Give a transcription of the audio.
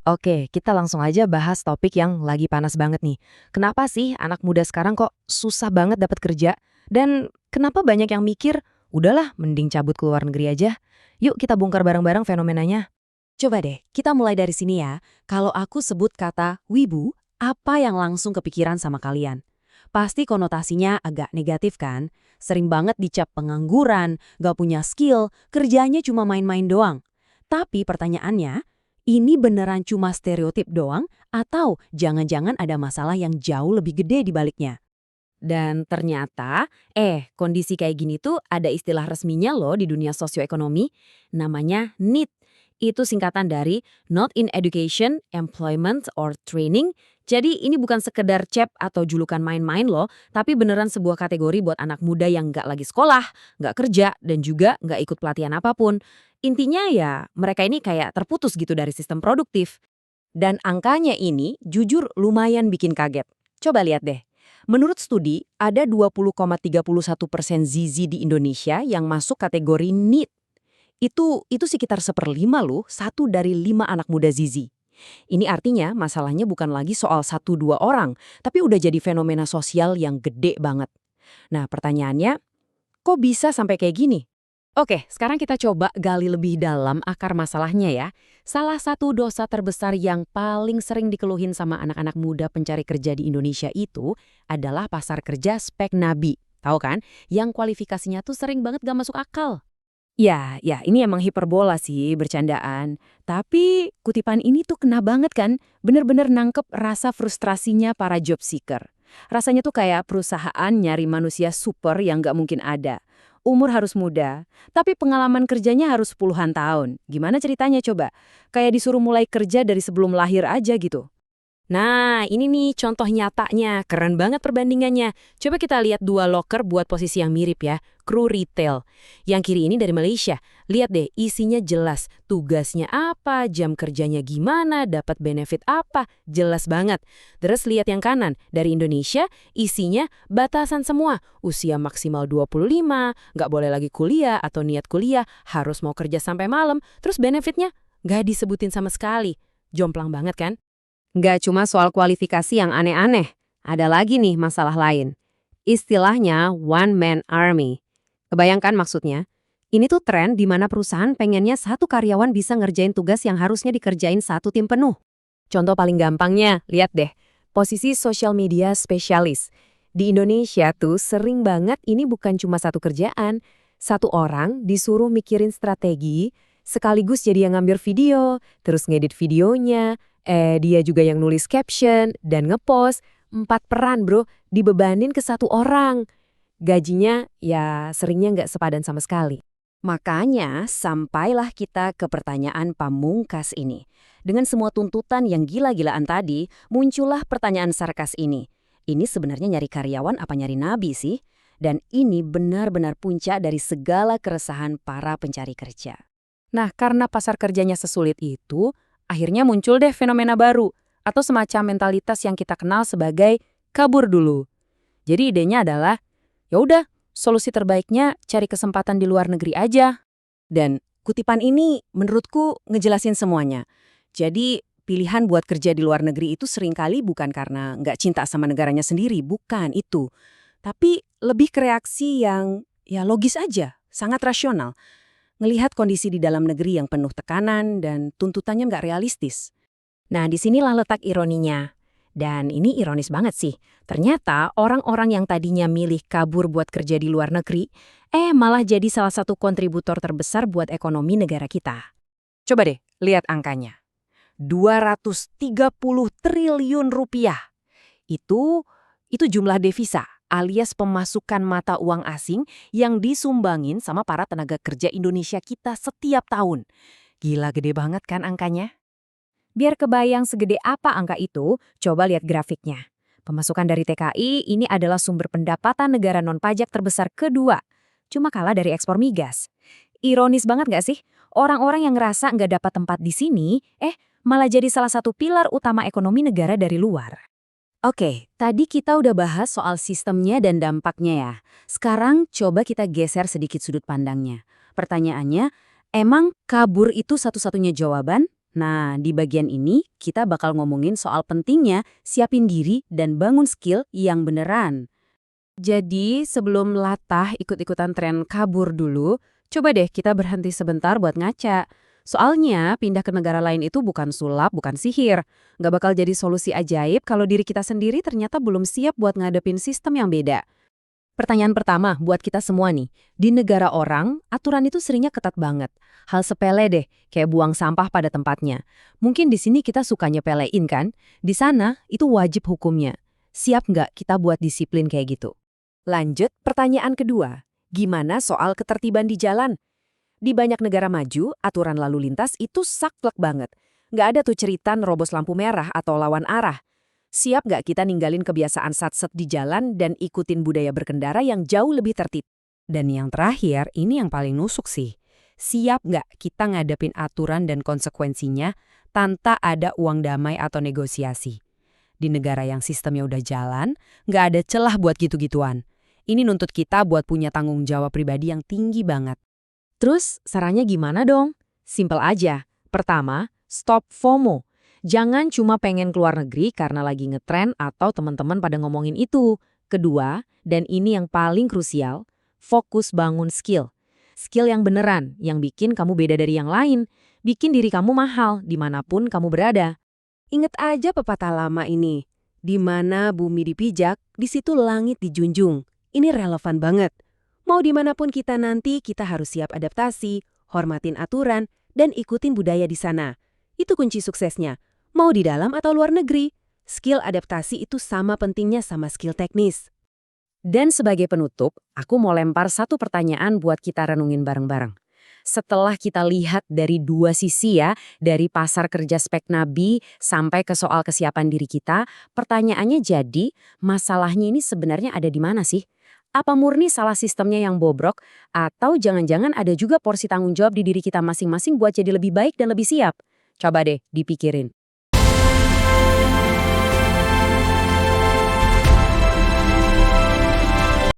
Oke, kita langsung aja bahas topik yang lagi panas banget nih. Kenapa sih anak muda sekarang kok susah banget dapat kerja? Dan kenapa banyak yang mikir, udahlah mending cabut ke luar negeri aja? Yuk kita bongkar bareng-bareng fenomenanya. Coba deh, kita mulai dari sini ya. Kalau aku sebut kata wibu, apa yang langsung kepikiran sama kalian? Pasti konotasinya agak negatif kan? Sering banget dicap pengangguran, gak punya skill, kerjanya cuma main-main doang. Tapi pertanyaannya, ini beneran cuma stereotip doang? Atau jangan-jangan ada masalah yang jauh lebih gede di baliknya? Dan ternyata, kondisi kayak gini tuh ada istilah resminya loh di dunia sosioekonomi, namanya NEET. Itu singkatan dari Not in Education, Employment, or Training. Jadi ini bukan sekedar cep atau julukan main-main loh, tapi beneran sebuah kategori buat anak muda yang nggak lagi sekolah, nggak kerja, dan juga nggak ikut pelatihan apapun. Intinya ya, mereka ini kayak terputus gitu dari sistem produktif. Dan angkanya ini jujur lumayan bikin kaget. Coba lihat deh. Menurut studi, ada 20,31% Zizi di Indonesia yang masuk kategori NEET. Itu sekitar 1/5 loh, 1 dari 5 anak muda Zizi. Ini artinya masalahnya bukan lagi soal 1 2 orang, tapi udah jadi fenomena sosial yang gede banget. Nah pertanyaannya, kok bisa sampai kayak gini? Oke, sekarang kita coba gali lebih dalam akar masalahnya ya. Salah satu dosa terbesar yang paling sering dikeluhin sama anak-anak muda pencari kerja di Indonesia itu adalah pasar kerja spek nabi. Tahu kan? Yang kualifikasinya tuh sering banget gak masuk akal. Ya, ini emang hiperbola sih, bercandaan. Tapi kutipan ini tuh kena banget kan, bener-bener nangkep rasa frustrasinya para job seeker. Rasanya tuh kayak perusahaan nyari manusia super yang nggak mungkin ada. Umur harus muda, tapi pengalaman kerjanya harus puluhan tahun. Gimana ceritanya coba? Kayak disuruh mulai kerja dari sebelum lahir aja gitu. Nah, ini nih contoh nyatanya. Keren banget perbandingannya. Coba kita lihat 2 loker buat posisi yang mirip ya. Kru retail. Yang kiri ini dari Malaysia. Lihat deh, isinya jelas. Tugasnya apa, jam kerjanya gimana, dapat benefit apa. Jelas banget. Terus lihat yang kanan. Dari Indonesia, isinya batasan semua. Usia maksimal 25, nggak boleh lagi kuliah atau niat kuliah, harus mau kerja sampai malam. Terus benefitnya nggak disebutin sama sekali. Jomplang banget kan? Nggak cuma soal kualifikasi yang aneh-aneh, ada lagi nih masalah lain. Istilahnya one man army. Kebayangkan maksudnya? Ini tuh tren di mana perusahaan pengennya satu karyawan bisa ngerjain tugas yang harusnya dikerjain satu tim penuh. Contoh paling gampangnya, lihat deh. Posisi social media spesialis. Di Indonesia tuh sering banget ini bukan cuma satu kerjaan. Satu orang disuruh mikirin strategi, sekaligus jadi yang ngambil video, terus ngedit videonya, dia juga yang nulis caption dan ngepost. 4 peran bro, dibebanin ke satu orang. Gajinya ya seringnya nggak sepadan sama sekali. Makanya sampailah kita ke pertanyaan pamungkas ini. Dengan semua tuntutan yang gila-gilaan tadi, muncullah pertanyaan sarkas ini. Ini sebenarnya nyari karyawan apa nyari nabi sih? Dan ini benar-benar puncak dari segala keresahan para pencari kerja. Nah, karena pasar kerjanya sesulit itu, akhirnya muncul deh fenomena baru atau semacam mentalitas yang kita kenal sebagai kabur dulu. Jadi idenya adalah, ya udah, solusi terbaiknya cari kesempatan di luar negeri aja. Dan kutipan ini menurutku ngejelasin semuanya. Jadi pilihan buat kerja di luar negeri itu seringkali bukan karena nggak cinta sama negaranya sendiri, bukan itu. Tapi lebih ke reaksi yang ya logis aja, sangat rasional. Ngelihat kondisi di dalam negeri yang penuh tekanan dan tuntutannya nggak realistis. Nah, disinilah letak ironinya. Dan ini ironis banget sih. Ternyata orang-orang yang tadinya milih kabur buat kerja di luar negeri, malah jadi salah satu kontributor terbesar buat ekonomi negara kita. Coba deh, lihat angkanya. 230 triliun rupiah. Itu jumlah devisa alias pemasukan mata uang asing yang disumbangin sama para tenaga kerja Indonesia kita setiap tahun. Gila gede banget kan angkanya? Biar kebayang segede apa angka itu, coba lihat grafiknya. Pemasukan dari TKI ini adalah sumber pendapatan negara non-pajak terbesar kedua. Cuma kalah dari ekspor migas. Ironis banget gak sih? Orang-orang yang ngerasa nggak dapat tempat di sini, malah jadi salah satu pilar utama ekonomi negara dari luar. Oke, tadi kita udah bahas soal sistemnya dan dampaknya ya. Sekarang coba kita geser sedikit sudut pandangnya. Pertanyaannya, emang kabur itu satu-satunya jawaban? Nah, di bagian ini kita bakal ngomongin soal pentingnya siapin diri dan bangun skill yang beneran. Jadi, sebelum latah ikut-ikutan tren kabur dulu, coba deh kita berhenti sebentar buat ngaca. Soalnya, pindah ke negara lain itu bukan sulap, bukan sihir. Nggak bakal jadi solusi ajaib kalau diri kita sendiri ternyata belum siap buat ngadepin sistem yang beda. Pertanyaan pertama buat kita semua nih, di negara orang, aturan itu seringnya ketat banget. Hal sepele deh, kayak buang sampah pada tempatnya. Mungkin di sini kita suka nyepelein kan? Di sana, itu wajib hukumnya. Siap nggak kita buat disiplin kayak gitu? Lanjut, pertanyaan kedua. Gimana soal ketertiban di jalan? Di banyak negara maju, aturan lalu lintas itu saklek banget. Nggak ada tuh cerita nerobos lampu merah atau lawan arah. Siap nggak kita ninggalin kebiasaan satset di jalan dan ikutin budaya berkendara yang jauh lebih tertib? Dan yang terakhir, ini yang paling nusuk sih. Siap nggak kita ngadepin aturan dan konsekuensinya tanpa ada uang damai atau negosiasi? Di negara yang sistemnya udah jalan, nggak ada celah buat gitu-gituan. Ini nuntut kita buat punya tanggung jawab pribadi yang tinggi banget. Terus, sarannya gimana dong? Simpel aja. Pertama, stop FOMO. Jangan cuma pengen keluar negeri karena lagi ngetren atau teman-teman pada ngomongin itu. Kedua, dan ini yang paling krusial, fokus bangun skill. Skill yang beneran, yang bikin kamu beda dari yang lain, bikin diri kamu mahal dimanapun kamu berada. Ingat aja pepatah lama ini, di mana bumi dipijak, di situ langit dijunjung. Ini relevan banget. Mau dimanapun kita nanti, kita harus siap adaptasi, hormatin aturan, dan ikutin budaya di sana. Itu kunci suksesnya. Mau di dalam atau luar negeri, skill adaptasi itu sama pentingnya sama skill teknis. Dan sebagai penutup, aku mau lempar satu pertanyaan buat kita renungin bareng-bareng. Setelah kita lihat dari dua sisi ya, dari pasar kerja spek nabi sampai ke soal kesiapan diri kita, pertanyaannya jadi, masalahnya ini sebenarnya ada di mana sih? Apa murni salah sistemnya yang bobrok, atau jangan-jangan ada juga porsi tanggung jawab di diri kita masing-masing buat jadi lebih baik dan lebih siap? Coba deh dipikirin.